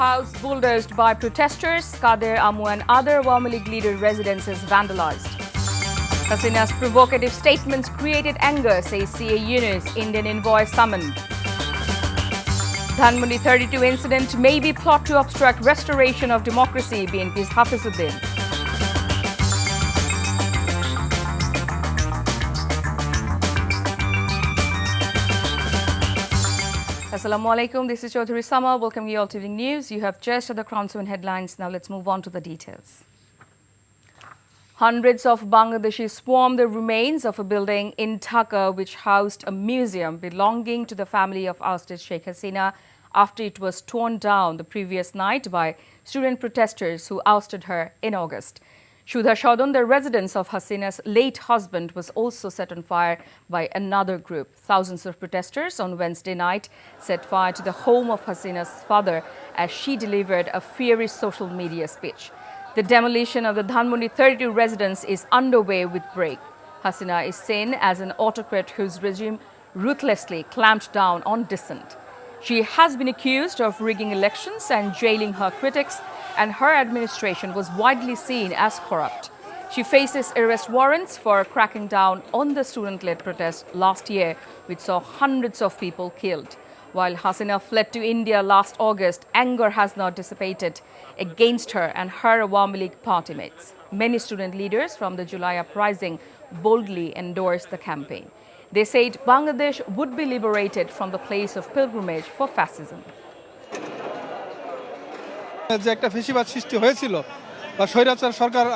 house bulldozed by protesters. Kader, Amu and other Awami League leader residences vandalized. Hasina's provocative statements created anger, says CA Yunus, Indian envoy summoned. Dhanmondi 32 incident may be plot to obstruct restoration of democracy, BNP's Hafizuddin. Assalamu alaikum, this is Chaudhary Sama. Welcome you all to the news. You have just the Crown 7 headlines. Now let's move on to the details. Hundreds of Bangladeshis swarmed the remains of a building in Dhaka which housed a museum belonging to the family of ousted Sheikh Hasina after it was torn down the previous night by student protesters who ousted her in August. Shudha Shodon, the residence of Hasina's late husband, was also set on fire by another group. Thousands of protesters on Wednesday night set fire to the home of Hasina's father as she delivered a fiery social media speech. The demolition of the Dhanmondi 32 residence is underway with break. Hasina is seen as an autocrat whose regime ruthlessly clamped down on dissent. She has been accused of rigging elections and jailing her critics, and her administration was widely seen as corrupt. She faces arrest warrants for cracking down on the student-led protest last year, which saw hundreds of people killed. While Hasina fled to India last August, anger has not dissipated against her and her Awami League party mates. Many student leaders from the July uprising boldly endorsed the campaign. They said Bangladesh would be liberated from the place of pilgrimage for fascism. যে একটা ফেসিবাদ সৃষ্টি হয়েছিল বা স্বৈরাচার সরকার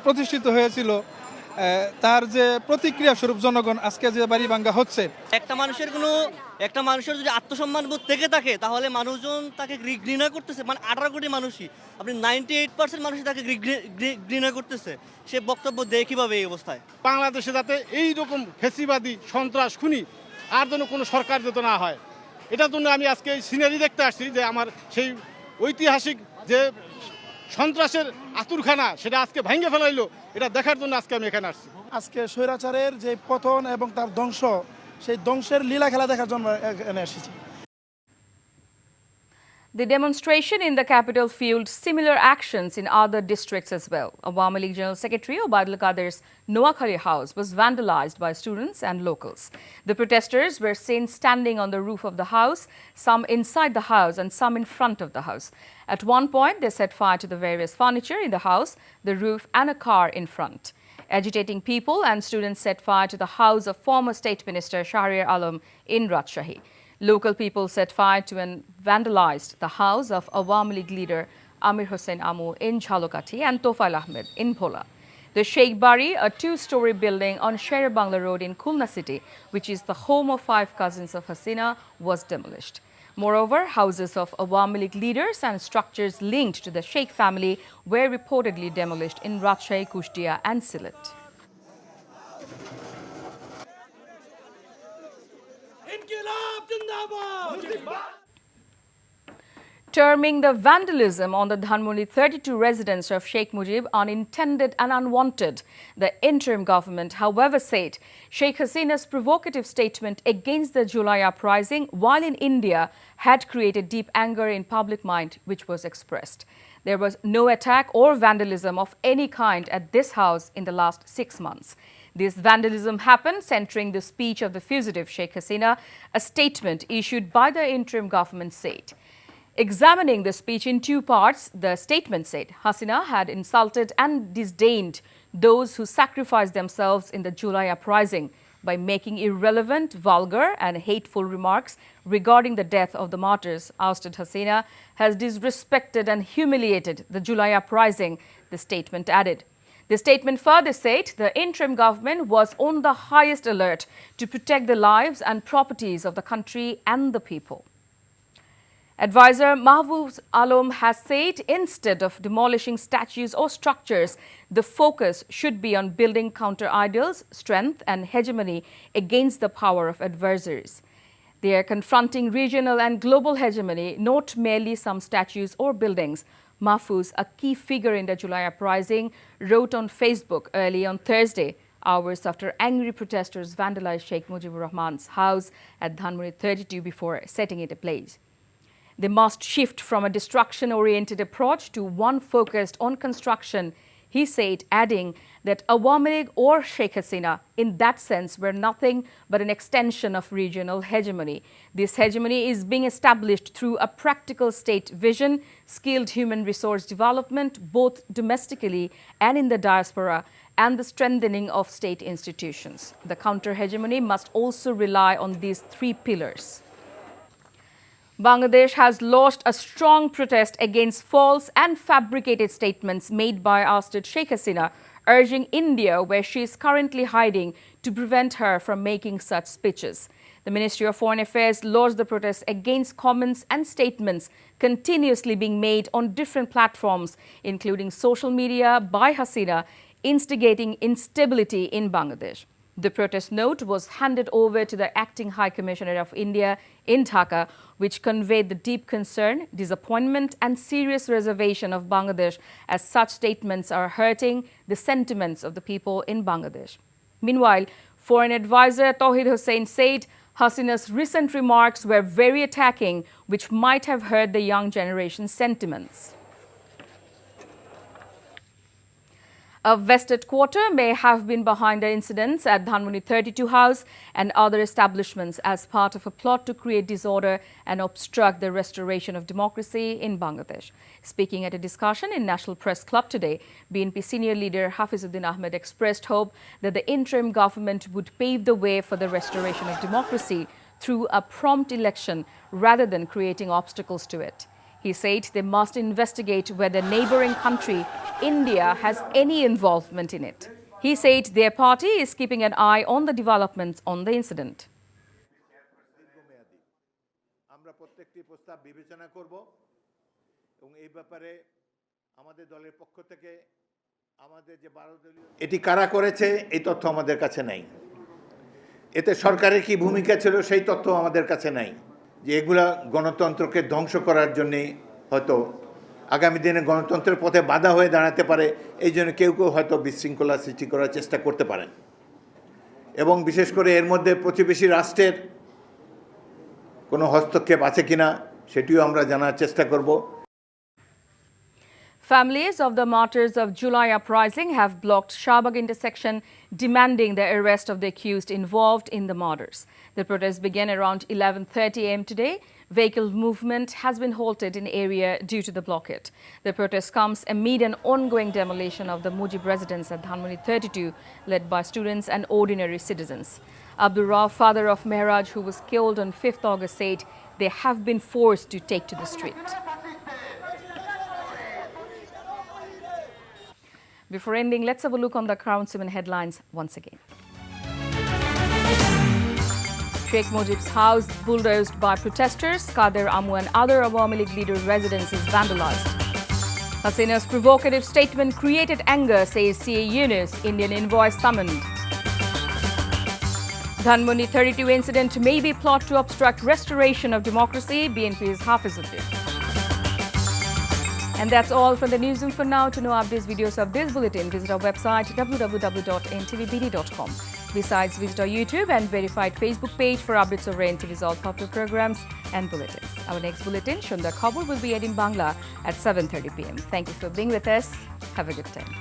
প্রতিষ্ঠিত হয়েছিল তার যে প্রতিক্রিয়া স্বরূপ জনগণ আজকে যে বাড়ি ভাঙা হচ্ছে একটা মানুষের যদি আত্মসম্মান বোধ থেকে থাকে তাহলে মানুষজন তাকে ঘৃণা করতেছে। মানে 18 কোটি মানুষই, আপনি 98% মানুষই তাকে ঘৃণা করতেছে। সে বক্তব্য দেয় কিভাবে এই অবস্থায়? বাংলাদেশে যাতে এই রকম ফেসিবাদী সন্ত্রাস খুনি আর যেন কোনো সরকার যাতে না হয়, এটার জন্য আমি আজকে এই সিনারি দেখতে আসছি যে আমার সেই ঐতিহাসিক যে সন্ত্রাসের আতুরখানা সেটা আজকে ভেঙে ফেলাইলো, এটা দেখার জন্য আজকে আমি এখানে আসছি। আজকে স্বৈরাচারের যে পতন এবং তার ধ্বংস, সেই ধ্বংসের লীলা খেলা দেখার জন্য এখানে এসেছি। The demonstration in the capital fueled similar actions in other districts as well. Awami League General Secretary Obaidul Qadir's Noakhali house was vandalized by students and locals. The protesters were seen standing on the roof of the house, some inside the house and some in front of the house. At one point, they set fire to the various furniture in the house, the roof and a car in front. Agitating people and students set fire to the house of former State Minister Shahriar Alam in Rajshahi. Local people set fire to and vandalized the house of Awami League leader Amir Hossain Amu in Jhalokati and Tofail Ahmed in Bhola. The Sheikh Bari, a two-story building on Sher Bangla Road in Khulna city, which is the home of 5 cousins of Hasina, was demolished. Moreover, houses of Awami League leaders and structures linked to the Sheikh family were reportedly demolished in Rajshahi, Kushtia and Sylhet. Terming the vandalism on the Dhanmondi 32 residence of Sheikh Mujib unintended and unwanted, the interim government, however, said Sheikh Hasina's provocative statement against the July uprising while in India had created deep anger in public mind, which was expressed. There was no attack or vandalism of any kind at this house in the last 6 months. This vandalism happened centering the speech of the fugitive Sheikh Hasina, a statement issued by the interim government said. Examining the speech in 2 parts, the statement said Hasina had insulted and disdained those who sacrificed themselves in the July uprising by making irrelevant, vulgar and hateful remarks regarding the death of the martyrs. Ousted Hasina has disrespected and humiliated the July uprising, the statement added. The statement further said the interim government was on the highest alert to protect the lives and properties of the country and the people. Advisor Mahfouz Alam has said instead of demolishing statues or structures, the focus should be on building counter-ideals, strength and hegemony against the power of adversaries. They are confronting regional and global hegemony, not merely some statues or buildings. Mahfouz, a key figure in the July uprising, wrote on Facebook early on Thursday, hours after angry protesters vandalized Sheikh Mujibur Rahman's house at Dhanmondi 32 before setting it ablaze. They must shift from a destruction-oriented approach to one focused on construction, he said, adding that Awami League or Sheikh Hasina, in that sense, were nothing but an extension of regional hegemony. This hegemony is being established through a practical state vision, skilled human resource development, both domestically and in the diaspora, and the strengthening of state institutions. The counter-hegemony must also rely on these three pillars. Bangladesh has launched a strong protest against false and fabricated statements made by ousted Sheikh Hasina, urging India, where she is currently hiding, to prevent her from making such speeches. The Ministry of Foreign Affairs launched the protest against comments and statements continuously being made on different platforms, including social media, by Hasina, instigating instability in Bangladesh. The protest note was handed over to the Acting High Commissioner of India in Dhaka, which conveyed the deep concern, disappointment and serious reservation of Bangladesh as such statements are hurting the sentiments of the people in Bangladesh. Meanwhile, Foreign Advisor Tawhid Hussain said Hasina's recent remarks were very attacking, which might have hurt the young generation's sentiments. A vested quarter may have been behind the incidents at Dhanmondi 32 House and other establishments as part of a plot to create disorder and obstruct the restoration of democracy in Bangladesh. Speaking at a discussion in National Press Club today, BNP senior leader Hafizuddin Ahmed expressed hope that the interim government would pave the way for the restoration of democracy through a prompt election rather than creating obstacles to it. He said they must investigate whether neighboring country, India, has any involvement in it. He said their party is keeping an eye on the developments on the incident. এটি কারা করেছে এই তথ্য আমাদের কাছে নাই। এতে সরকারের কি ভূমিকা ছিল সেই তথ্য আমাদের কাছে নাই। যে এগুলা গণতন্ত্রকে ধ্বংস করার জন্য হয়তো আগামী দিনে গণতন্ত্রের পথে বাধা হয়ে দাঁড়াতে পারে, এই জন্য কেউ কেউ হয়তো বিশৃঙ্খলা সৃষ্টি করার চেষ্টা করতে পারেন এবং বিশেষ করে এর মধ্যে প্রতিবেশী রাষ্ট্রের কোনো হস্তক্ষেপ আছে কিনা সেটিও আমরা জানার চেষ্টা করব। Families of the martyrs of July uprising have blocked Shahbag intersection, demanding the arrest of the accused involved in the murders. The protest began around 11:30 a.m. today. Vehicle movement has been halted in area due to the blockade. The protest comes amid an ongoing demolition of the Mujib residence at Dhanmondi 32, led by students and ordinary citizens. Abdul Rauf, father of Mehraj, who was killed on 5th August, said they have been forced to take to the street. Before ending, let's have a look on the Crown 7 headlines once again. Sheikh Mujib's house bulldozed by protesters. Qadir Amu and other Awami League leaders' residences vandalized. Hasina's provocative statement created anger, says CA Yunus, Indian envoy summoned. Dhanmondi 32 incident may be plot to obstruct restoration of democracy, BNP's Hafizuddin. And that's all from the newsroom for now. To know updates, videos of this bulletin, visit our website www.ntvbd.com. Besides, visit our YouTube and verified Facebook page for updates over NTV's all popular programs and bulletins. Our next bulletin, Shundar Khabor, will be aired in Bangla at 7:30 p.m. Thank you for being with us. Have a good time.